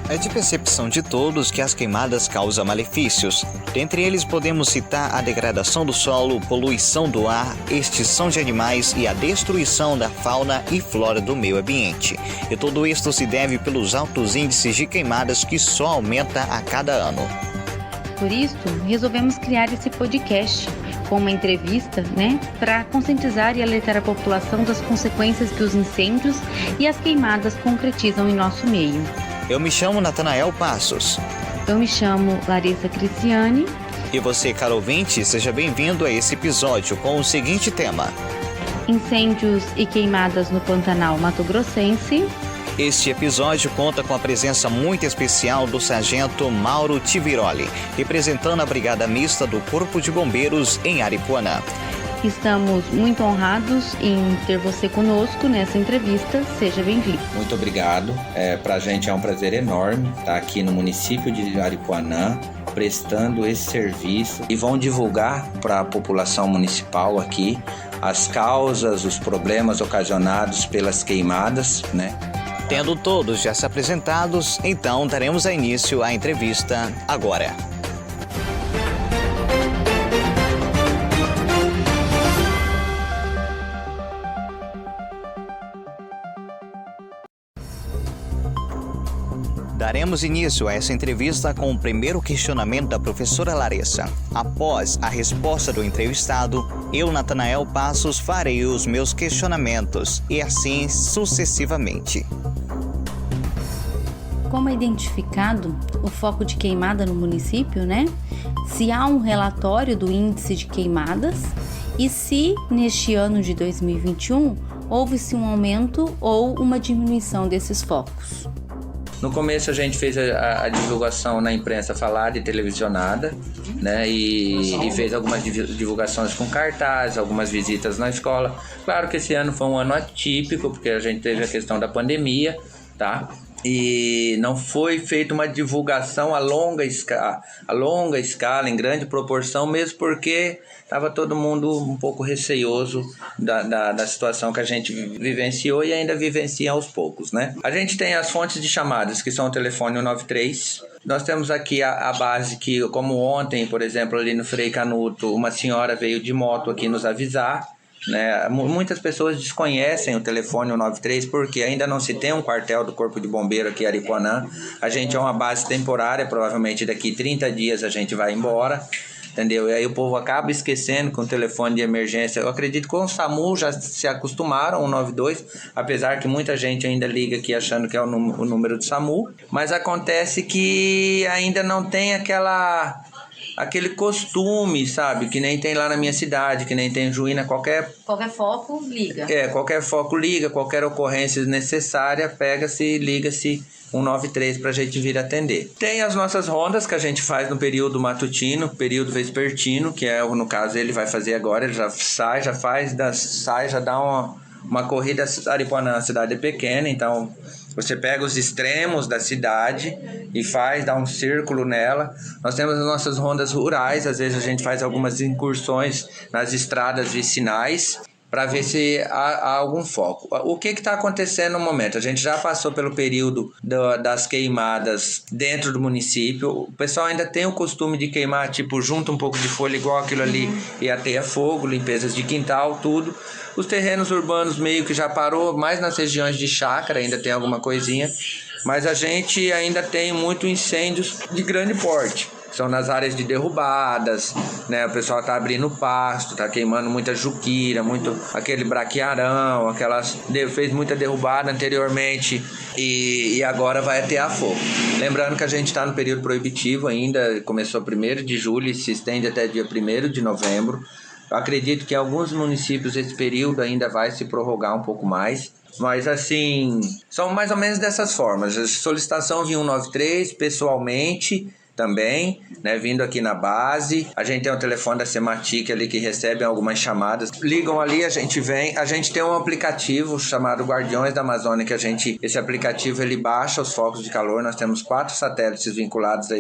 É de percepção de todos que as queimadas causam malefícios. Dentre eles podemos citar a degradação do solo, poluição do ar, extinção de animais e a destruição da fauna e flora do meio ambiente. E tudo isto se deve pelos altos índices de queimadas que só aumenta a cada ano. Por isso, resolvemos criar esse podcast com uma entrevista, para conscientizar e alertar a população das consequências que os incêndios e as queimadas concretizam em nosso meio. Eu me chamo Natanael Passos. Eu me chamo Larissa Cristiane. E você, caro ouvinte, seja bem-vindo a esse episódio com o seguinte tema: Incêndios e queimadas no Pantanal Mato-Grossense. Este episódio conta com a presença muito especial do Sargento Mauro Tiviroli, representando a Brigada Mista do Corpo de Bombeiros em Aripuanã. Estamos muito honrados em ter você conosco nessa entrevista. Seja bem-vindo. Muito obrigado. Para a gente é um prazer enorme estar aqui no município de Aripuanã, prestando esse serviço, e vão divulgar para a população municipal aqui as causas, os problemas ocasionados pelas queimadas, Tendo todos já se apresentados, então daremos início à entrevista agora. Daremos início a essa entrevista com o primeiro questionamento da professora Larissa. Após a resposta do entrevistado, eu, Natanael Passos, farei os meus questionamentos e assim sucessivamente. Como é identificado o foco de queimada no município, Se há um relatório do índice de queimadas e se neste ano de 2021 houve-se um aumento ou uma diminuição desses focos. No começo a gente fez a divulgação na imprensa falada e televisionada, e fez algumas divulgações com cartazes, algumas visitas na escola. Claro que esse ano foi um ano atípico, porque a gente teve a questão da pandemia, E não foi feita uma divulgação a longa escala, em grande proporção, mesmo porque estava todo mundo um pouco receioso da situação que a gente vivenciou e ainda vivencia aos poucos, A gente tem as fontes de chamadas, que são o telefone 193. Nós temos aqui a base que, como ontem, por exemplo, ali no Frei Canuto, uma senhora veio de moto aqui nos avisar. Muitas pessoas desconhecem o telefone 193 porque ainda não se tem um quartel do Corpo de Bombeiro aqui em Aripuanã. A gente é uma base temporária, provavelmente daqui 30 dias a gente vai embora, entendeu? E aí o povo acaba esquecendo com o telefone de emergência. Eu acredito que com o SAMU já se acostumaram, o 192, apesar que muita gente ainda liga aqui achando que é o número do SAMU, mas acontece que ainda não tem aquele costume, que nem tem lá na minha cidade, que nem tem em Juína, qualquer foco liga. Qualquer foco liga, qualquer ocorrência necessária, pega-se e liga-se 193 para a gente vir atender. Tem as nossas rondas que a gente faz no período matutino, período vespertino, que no caso ele vai fazer agora, ele já sai, já dá uma corrida. Aripuanã, a cidade é pequena, então você pega os extremos da cidade e dá um círculo nela. Nós temos as nossas rondas rurais, às vezes a gente faz algumas incursões nas estradas vicinais para ver se há algum foco. O que está acontecendo no momento? A gente já passou pelo período das queimadas dentro do município. O pessoal ainda tem o costume de queimar, junta um pouco de folha igual aquilo ali e ateia fogo, limpezas de quintal, tudo. Os terrenos urbanos meio que já parou, mais nas regiões de chácara ainda tem alguma coisinha, mas a gente ainda tem muito incêndios de grande porte. São nas áreas de derrubadas, O pessoal tá abrindo pasto, tá queimando muita juquira, muito aquele braquiarão, fez muita derrubada anteriormente e agora vai atear fogo. Lembrando que a gente está no período proibitivo ainda, começou 1º de julho e se estende até dia 1º de novembro. Eu acredito que em alguns municípios esse período ainda vai se prorrogar um pouco mais. Mas são mais ou menos dessas formas. A solicitação via 193 pessoalmente, também, né, vindo aqui na base. A gente tem o telefone da Sematic ali que recebe algumas chamadas. Ligam ali, a gente vem. A gente tem um aplicativo chamado Guardiões da Amazônia, que esse aplicativo ele baixa os focos de calor. Nós temos 4 satélites vinculados a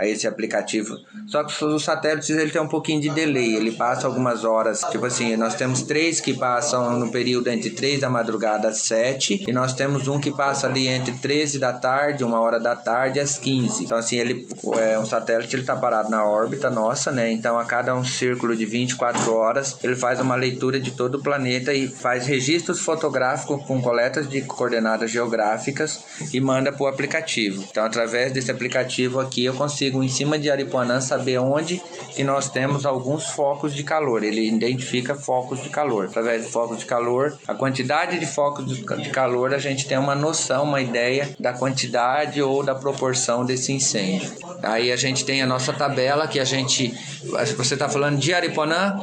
esse aplicativo. Só que os satélites ele tem um pouquinho de delay, ele passa algumas horas. Tipo assim, nós temos 3 que passam no período entre 3 da madrugada às 7 e nós temos um que passa ali entre 13 da tarde, 1 hora da tarde às 15. Então assim, um satélite ele está parado na órbita nossa, né? Então a cada um círculo de 24 horas ele faz uma leitura de todo o planeta e faz registros fotográficos com coletas de coordenadas geográficas e manda para o aplicativo. Então através desse aplicativo aqui eu consigo em cima de Aripuanã saber onde que nós temos alguns focos de calor. Ele identifica focos de calor. Através de focos de calor, a quantidade de focos de calor a gente tem uma noção, uma ideia da quantidade ou da proporção desse incêndio. Aí a gente tem a nossa tabela que você está falando de Aripuanã?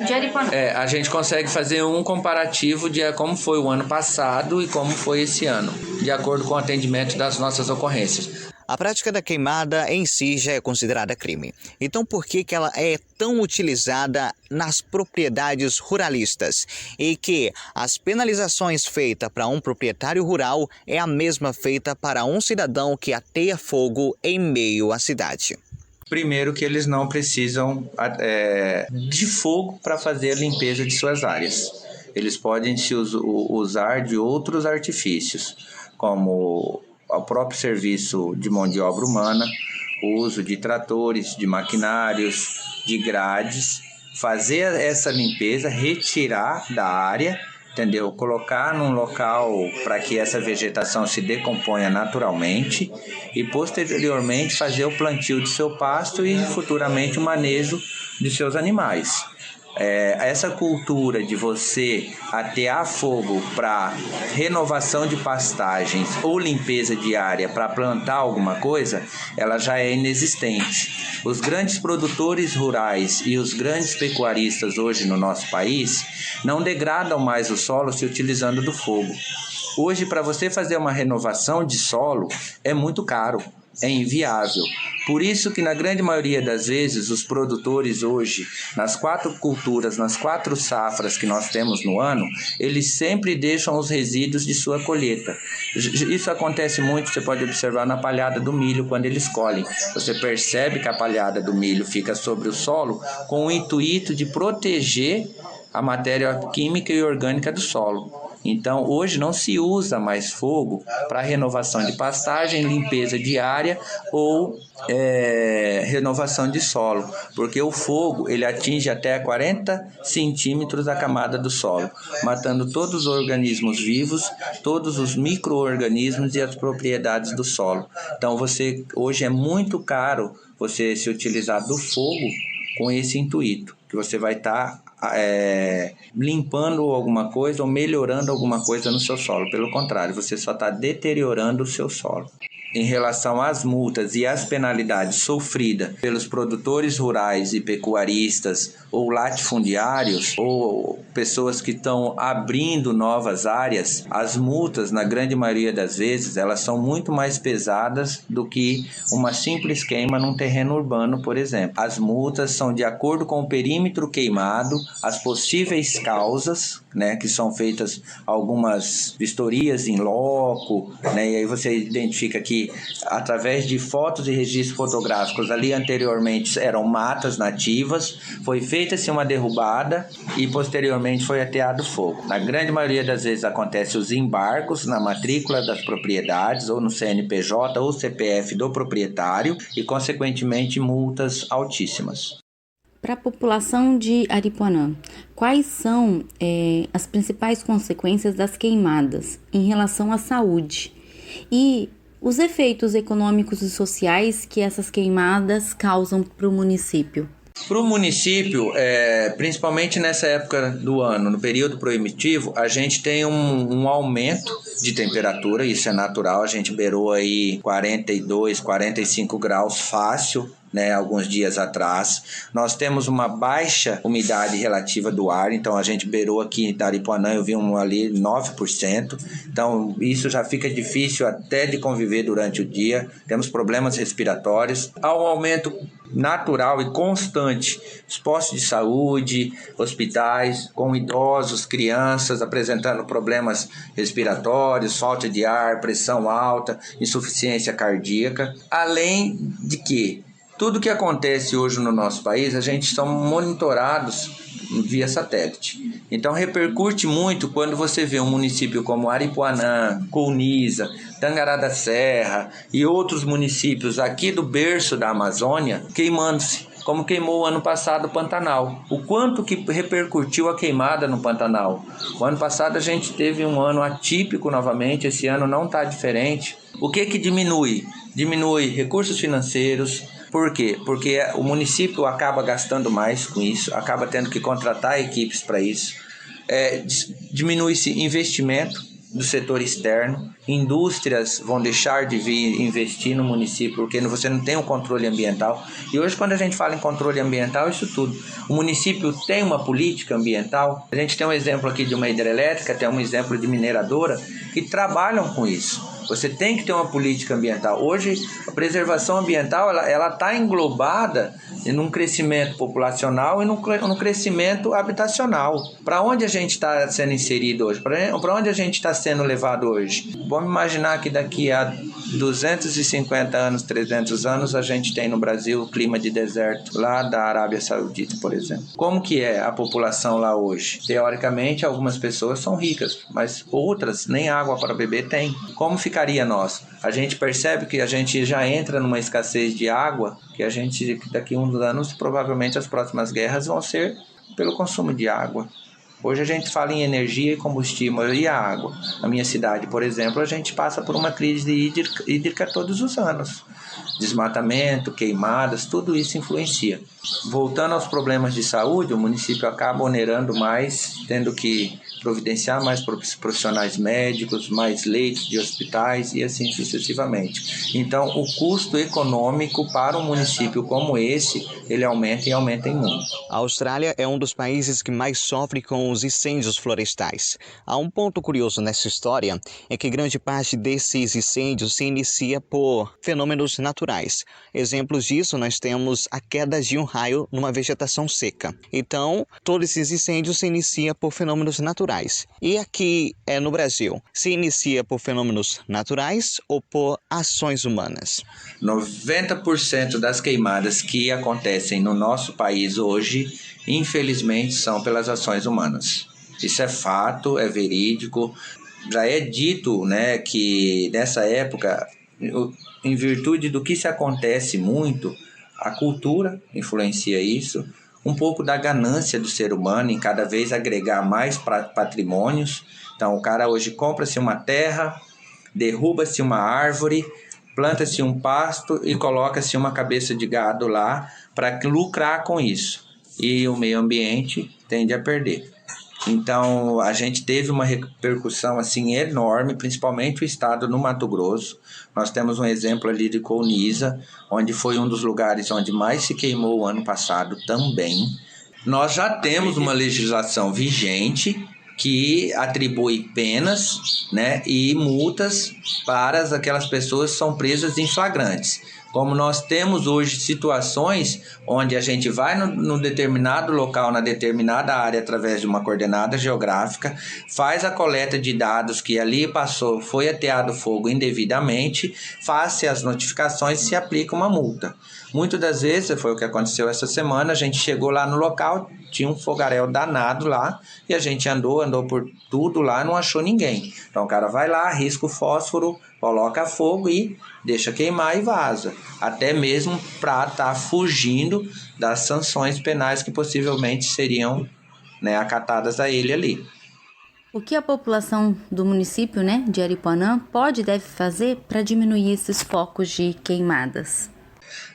De Aripuanã. A gente consegue fazer um comparativo de como foi o ano passado e como foi esse ano, de acordo com o atendimento das nossas ocorrências. A prática da queimada em si já é considerada crime. Então por que ela é tão utilizada nas propriedades ruralistas? E que as penalizações feitas para um proprietário rural é a mesma feita para um cidadão que ateia fogo em meio à cidade? Primeiro que eles não precisam de fogo para fazer a limpeza de suas áreas. Eles podem se usar de outros artifícios, como o próprio serviço de mão de obra humana, o uso de tratores, de maquinários, de grades, fazer essa limpeza, retirar da área, entendeu? Colocar num local para que essa vegetação se decomponha naturalmente e posteriormente fazer o plantio de seu pasto e futuramente o manejo de seus animais. Essa cultura de você atear fogo para renovação de pastagens ou limpeza de área para plantar alguma coisa, ela já é inexistente. Os grandes produtores rurais e os grandes pecuaristas hoje no nosso país não degradam mais o solo se utilizando do fogo. Hoje, para você fazer uma renovação de solo, é muito caro. É inviável. Por isso que na grande maioria das vezes os produtores hoje, nas 4 culturas, nas 4 safras que nós temos no ano, eles sempre deixam os resíduos de sua colheita. Isso acontece muito, você pode observar na palhada do milho quando eles colhem. Você percebe que a palhada do milho fica sobre o solo com o intuito de proteger a matéria química e orgânica do solo. Então, hoje não se usa mais fogo para renovação de pastagem, limpeza de área ou renovação de solo, porque o fogo ele atinge até 40 centímetros da camada do solo, matando todos os organismos vivos, todos os micro-organismos e as propriedades do solo. Então, hoje é muito caro você se utilizar do fogo com esse intuito, que você vai estar limpando alguma coisa ou melhorando alguma coisa no seu solo. Pelo contrário, você só está deteriorando o seu solo. Em relação às multas e às penalidades sofridas pelos produtores rurais e pecuaristas ou latifundiários ou pessoas que estão abrindo novas áreas, as multas, na grande maioria das vezes, elas são muito mais pesadas do que uma simples queima num terreno urbano, por exemplo. As multas são de acordo com o perímetro queimado, as possíveis causas, né, que são feitas algumas vistorias em loco, né, e aí você identifica que através de fotos e registros fotográficos ali anteriormente eram matas nativas, foi feita-se uma derrubada e posteriormente foi ateado fogo. Na grande maioria das vezes acontece os embargos na matrícula das propriedades ou no CNPJ ou CPF do proprietário e consequentemente multas altíssimas. Para a população de Aripuanã, quais são as principais consequências das queimadas em relação à saúde e os efeitos econômicos e sociais que essas queimadas causam para o município? Para o município, principalmente nessa época do ano, no período proibitivo, a gente tem um aumento de temperatura, isso é natural, a gente beirou aí 42, 45 graus fácil, né, alguns dias atrás. Nós temos uma baixa umidade relativa do ar, então a gente beirou aqui em Aripuanã, eu vi ali 9%, então isso já fica difícil até de conviver durante o dia, temos problemas respiratórios. Há um aumento natural e constante dos postos de saúde, hospitais, com idosos, crianças apresentando problemas respiratórios, falta de ar, pressão alta, insuficiência cardíaca, além de que tudo que acontece hoje no nosso país, a gente são monitorados via satélite. Então repercute muito quando você vê um município como Aripuanã, Colniza, Tangará da Serra e outros municípios aqui do berço da Amazônia queimando-se, como queimou o ano passado o Pantanal. O quanto que repercutiu a queimada no Pantanal. O ano passado a gente teve um ano atípico novamente, esse ano não está diferente. O que diminui? Diminui recursos financeiros. Por quê? Porque o município acaba gastando mais com isso, acaba tendo que contratar equipes para isso. Diminui-se investimento do setor externo, indústrias vão deixar de vir investir no município porque você não tem um controle ambiental. E hoje, quando a gente fala em controle ambiental, isso tudo. O município tem uma política ambiental. A gente tem um exemplo aqui de uma hidrelétrica, tem um exemplo de mineradora que trabalham com isso. Você tem que ter uma política ambiental. Hoje, a preservação ambiental ela está englobada num crescimento populacional e num crescimento habitacional. Para onde a gente está sendo inserido hoje? Para onde a gente está sendo levado hoje? Vamos imaginar que daqui a 250 anos, 300 anos, a gente tem no Brasil o clima de deserto, lá da Arábia Saudita, por exemplo. Como que é a população lá hoje? Teoricamente, algumas pessoas são ricas, mas outras nem água para beber têm. Como ficaria nós? A gente percebe que a gente já entra numa escassez de água, que a gente, daqui a uns anos, provavelmente as próximas guerras vão ser pelo consumo de água. Hoje a gente fala em energia e combustível e a água. Na minha cidade, por exemplo, a gente passa por uma crise hídrica todos os anos. Desmatamento, queimadas, tudo isso influencia. Voltando aos problemas de saúde, o município acaba onerando mais, tendo que providenciar mais profissionais médicos, mais leitos de hospitais e assim sucessivamente. Então, o custo econômico para um município como esse, ele aumenta e aumenta em muito. A Austrália é um dos países que mais sofre com os incêndios florestais. Há um ponto curioso nessa história, é que grande parte desses incêndios se inicia por fenômenos naturais. Exemplos disso, nós temos a queda de um raio numa vegetação seca. Então, todos esses incêndios se iniciam por fenômenos naturais. E aqui no Brasil, se inicia por fenômenos naturais ou por ações humanas? 90% das queimadas que acontecem no nosso país hoje, infelizmente, são pelas ações humanas. Isso é fato, é verídico. Já é dito, né, que nessa época, em virtude do que se acontece muito, a cultura influencia isso, um pouco da ganância do ser humano em cada vez agregar mais patrimônios. Então o cara hoje compra-se uma terra, derruba-se uma árvore, planta-se um pasto e coloca-se uma cabeça de gado lá para lucrar com isso. E o meio ambiente tende a perder. Então a gente teve uma repercussão assim enorme, principalmente o estado no Mato Grosso. Nós temos um exemplo ali de Colniza, onde foi um dos lugares onde mais se queimou o ano passado também. Nós já temos uma legislação vigente que atribui penas, né, e multas para aquelas pessoas que são presas em flagrantes. Como nós temos hoje situações onde a gente vai no determinado local, na determinada área, através de uma coordenada geográfica, faz a coleta de dados que ali passou, foi ateado fogo indevidamente, faz-se as notificações e se aplica uma multa. Muitas das vezes, foi o que aconteceu essa semana, a gente chegou lá no local, tinha um fogaréu danado lá, e a gente andou por tudo lá, não achou ninguém. Então o cara vai lá, risca o fósforo, coloca fogo e deixa queimar e vaza. Até mesmo para estar fugindo das sanções penais que possivelmente seriam, né, acatadas a ele ali. O que a população do município, né, de Aripuanã pode e deve fazer para diminuir esses focos de queimadas?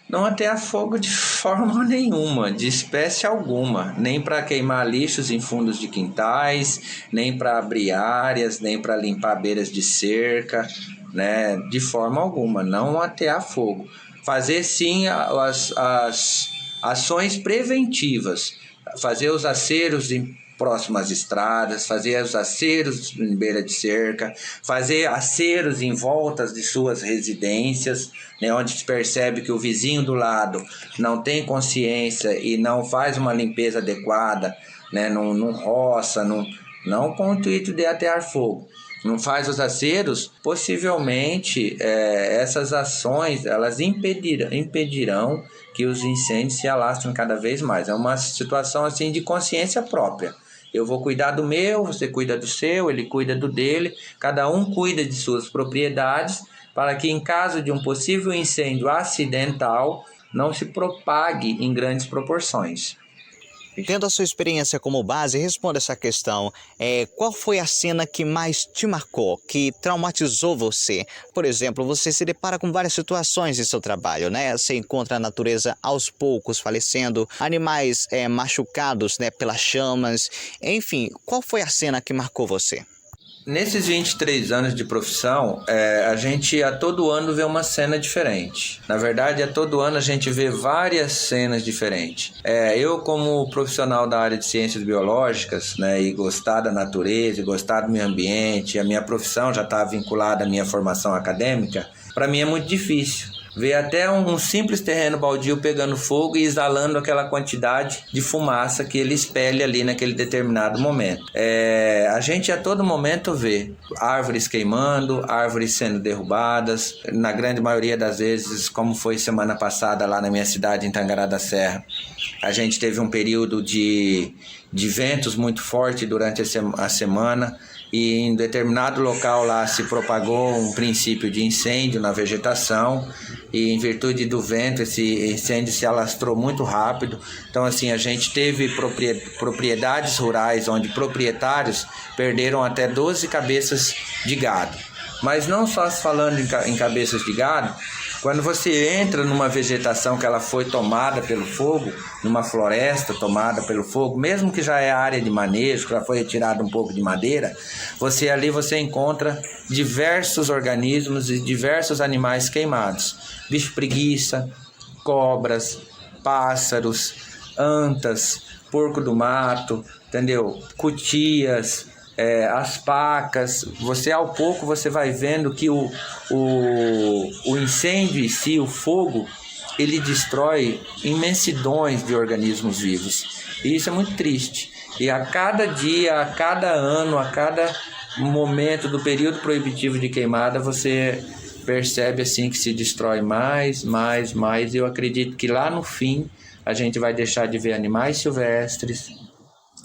Não atear fogo de forma nenhuma, de espécie alguma, nem para queimar lixos em fundos de quintais, nem para abrir áreas, nem para limpar beiras de cerca, né? De forma alguma, não atear fogo. fazer sim as ações preventivas, fazer os aceros em próximas estradas, fazer os aceros em beira de cerca, fazer aceros em voltas de suas residências, né, onde se percebe que o vizinho do lado não tem consciência e não faz uma limpeza adequada, né, não roça, não com o intuito de atear fogo, não faz os aceros, possivelmente essas ações elas impedirão que os incêndios se alastrem cada vez mais. É uma situação assim de consciência própria. Eu vou cuidar do meu, você cuida do seu, ele cuida do dele, cada um cuida de suas propriedades, para que em caso de um possível incêndio acidental não se propague em grandes proporções. Tendo a sua experiência como base, responda essa questão. Qual foi a cena que mais te marcou, que traumatizou você? Por exemplo, você se depara com várias situações em seu trabalho, né? Você encontra a natureza aos poucos falecendo, animais machucados, né, pelas chamas. Enfim, qual foi a cena que marcou você? Nesses 23 anos de profissão, a gente a todo ano vê uma cena diferente. Na verdade, a todo ano a gente vê várias cenas diferentes. Eu, como profissional da área de ciências biológicas, né, e gostar da natureza, e gostar do meio ambiente, a minha profissão já está vinculada à minha formação acadêmica, para mim é muito difícil ver até um simples terreno baldio pegando fogo e exalando aquela quantidade de fumaça que ele espelha ali naquele determinado momento. A gente a todo momento vê árvores queimando, árvores sendo derrubadas, na grande maioria das vezes, como foi semana passada lá na minha cidade, em Tangará da Serra, a gente teve um período de ventos muito forte durante a semana, e em determinado local lá se propagou um princípio de incêndio na vegetação, e em virtude do vento esse incêndio se alastrou muito rápido. Então assim, a gente teve propriedades rurais onde proprietários perderam até 12 cabeças de gado. Mas não só falando em cabeças de gado, quando você entra numa vegetação que ela foi tomada pelo fogo, numa floresta tomada pelo fogo, mesmo que já é área de manejo, que já foi retirado um pouco de madeira, você encontra diversos organismos e diversos animais queimados. Bicho preguiça, cobras, pássaros, antas, porco do mato, entendeu? Cutias, as pacas. Ao pouco você vai vendo que o incêndio em si, o fogo, ele destrói imensidões de organismos vivos. E isso é muito triste. E a cada dia, a cada ano, a cada momento do período proibitivo de queimada, você percebe assim que se destrói mais. E eu acredito que lá no fim a gente vai deixar de ver animais silvestres.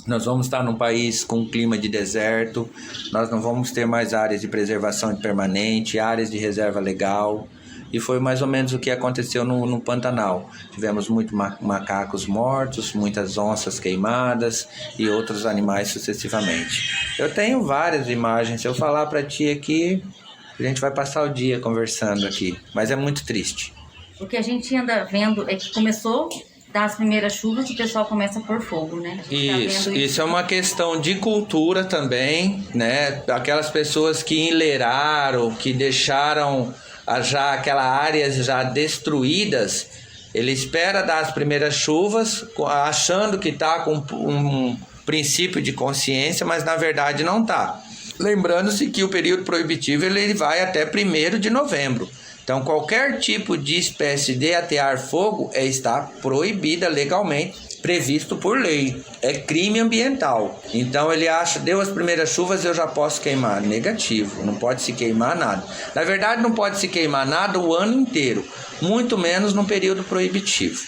Nós vamos estar num país com um clima de deserto, nós não vamos ter mais áreas de preservação permanente, áreas de reserva legal. E foi mais ou menos o que aconteceu no Pantanal. Tivemos muitos macacos mortos, muitas onças queimadas e outros animais sucessivamente. Eu tenho várias imagens, se eu falar para ti aqui, a gente vai passar o dia conversando aqui, mas é muito triste. O que a gente anda vendo é que começou das primeiras chuvas, o pessoal começa a pôr fogo, né? Isso é uma questão de cultura também, né? Aquelas pessoas que enleiraram, que deixaram já aquelas áreas já destruídas, ele espera dar as primeiras chuvas, achando que está com um princípio de consciência, mas na verdade não está. Lembrando-se que o período proibitivo ele vai até 1º de novembro. Então, qualquer tipo de espécie de atear fogo está proibida legalmente, previsto por lei. É crime ambiental. Então, ele acha, deu as primeiras chuvas, eu já posso queimar. Negativo, não pode se queimar nada. Na verdade, não pode se queimar nada o ano inteiro, muito menos no período proibitivo.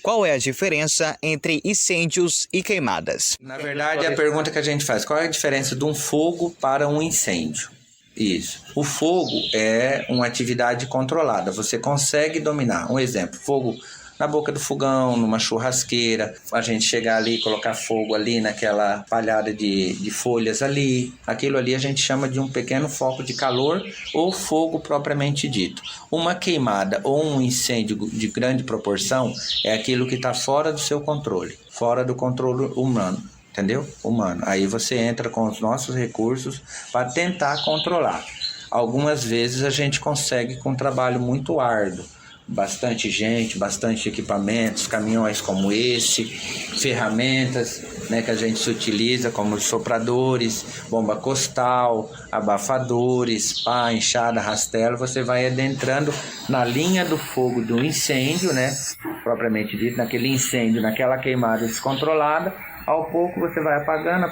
Qual é a diferença entre incêndios e queimadas? Na verdade, é a pergunta que a gente faz. Qual é a diferença de um fogo para um incêndio? Isso. O fogo é uma atividade controlada. Você consegue dominar. Um exemplo, fogo na boca do fogão, numa churrasqueira. A gente chegar ali e colocar fogo ali naquela palhada de folhas ali. Aquilo ali a gente chama de um pequeno foco de calor ou fogo propriamente dito. Uma queimada ou um incêndio de grande proporção é aquilo que está fora do seu controle. Fora do controle humano. Entendeu? Humano. Aí você entra com os nossos recursos para tentar controlar. Algumas vezes a gente consegue com um trabalho muito árduo, bastante gente, bastante equipamentos, caminhões como esse, ferramentas, né, que a gente se utiliza, como sopradores, bomba costal, abafadores, pá, enxada, rastelo. Você vai adentrando na linha do fogo do incêndio, né, propriamente dito, naquele incêndio, naquela queimada descontrolada. Ao pouco você vai apagando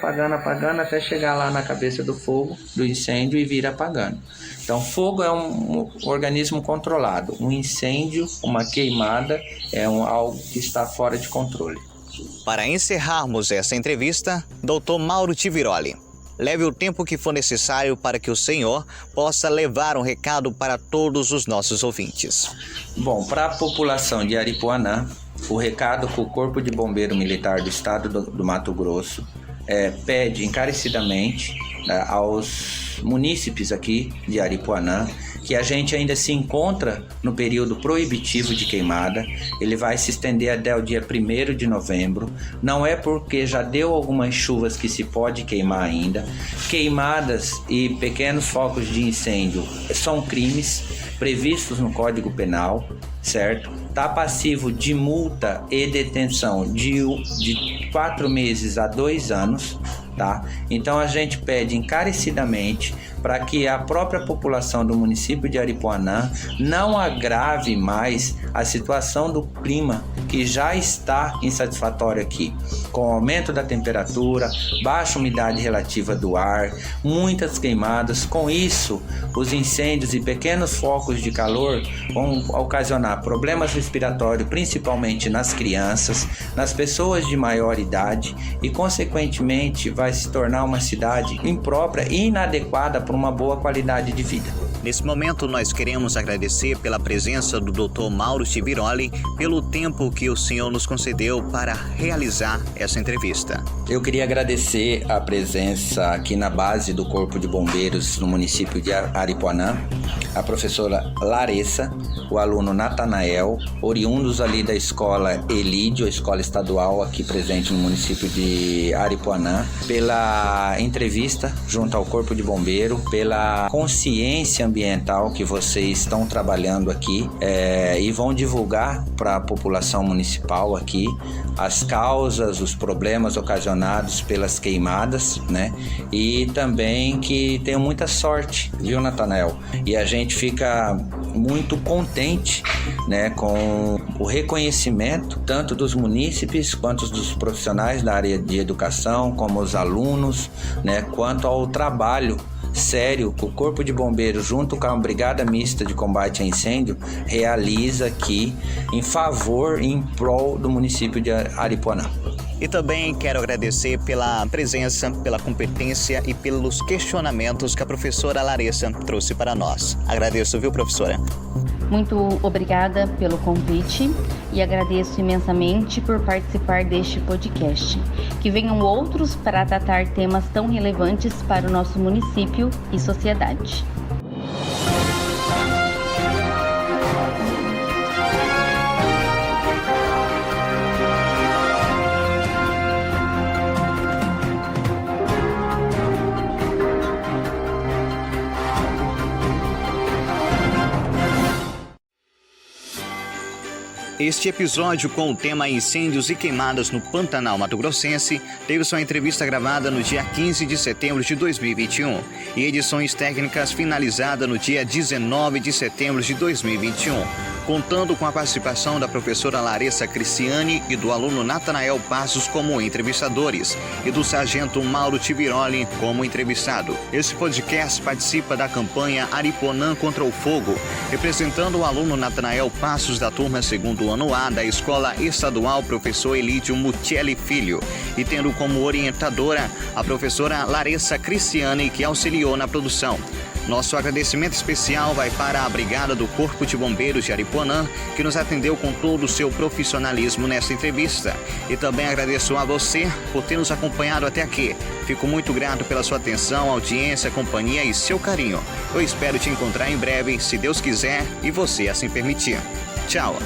até chegar lá na cabeça do fogo, do incêndio, e vir apagando. Então, fogo é um organismo controlado. Um incêndio, uma queimada, é algo que está fora de controle. Para encerrarmos essa entrevista, Dr. Mauro Tiviroli, leve o tempo que for necessário para que o senhor possa levar um recado para todos os nossos ouvintes. Bom, para a população de Aripuanã, o recado que o Corpo de Bombeiro Militar do Estado do Mato Grosso pede encarecidamente aos munícipes aqui de Aripuanã, que a gente ainda se encontra no período proibitivo de queimada. Ele vai se estender até o dia 1º de novembro. Não é porque já deu algumas chuvas que se pode queimar ainda. Queimadas e pequenos focos de incêndio são crimes previstos no Código Penal, certo? Está passivo de multa e detenção de 4 meses a 2 anos, tá? Então a gente pede encarecidamente para que a própria população do município de Aripuanã não agrave mais a situação do clima, que já está insatisfatório aqui, com o aumento da temperatura, baixa umidade relativa do ar, muitas queimadas. Com isso, os incêndios e pequenos focos de calor vão ocasionar problemas respiratórios, principalmente nas crianças, nas pessoas de maior idade, e consequentemente vai se tornar uma cidade imprópria e inadequada para uma boa qualidade de vida. Nesse momento, nós queremos agradecer pela presença do Dr. Mauro Tiviroli, pelo tempo que o senhor nos concedeu para realizar essa entrevista. Eu queria agradecer a presença aqui na base do Corpo de Bombeiros no município de Aripuanã, a professora Larissa, o aluno Natanael, oriundos ali da escola Elídio, a escola estadual aqui presente no município de Aripuanã, pela entrevista junto ao Corpo de Bombeiro, pela consciência ambiental que vocês estão trabalhando aqui e vão divulgar para a população municipal aqui as causas, os problemas ocasionados pelas queimadas, né? E também que tenham muita sorte, viu, Natanael? E a gente fica muito contente, né, com o reconhecimento tanto dos munícipes quanto dos profissionais da área de educação, como os alunos, né, quanto ao trabalho sério que o Corpo de Bombeiros, junto com a Brigada Mista de Combate a Incêndio, realiza aqui em favor e em prol do município de Aripuanã. E também quero agradecer pela presença, pela competência e pelos questionamentos que a professora Larissa trouxe para nós. Agradeço, viu, professora? Muito obrigada pelo convite e agradeço imensamente por participar deste podcast. Que venham outros para tratar temas tão relevantes para o nosso município e sociedade. Este episódio com o tema Incêndios e Queimadas no Pantanal Mato Grossense teve sua entrevista gravada no dia 15 de setembro de 2021 e edições técnicas finalizada no dia 19 de setembro de 2021, contando com a participação da professora Larissa Cristiane e do aluno Natanael Passos como entrevistadores e do sargento Mauro Tiviroli como entrevistado. Esse podcast participa da campanha Aripuanã contra o Fogo, representando o aluno Natanael Passos da turma 2º ano A da Escola Estadual Professor Elídio Muccielli Filho e tendo como orientadora a professora Larissa Cristiane, que auxiliou na produção. Nosso agradecimento especial vai para a Brigada do Corpo de Bombeiros de Aripuanã, que nos atendeu com todo o seu profissionalismo nessa entrevista. E também agradeço a você por ter nos acompanhado até aqui. Fico muito grato pela sua atenção, audiência, companhia e seu carinho. Eu espero te encontrar em breve, se Deus quiser e você assim permitir. Tchau!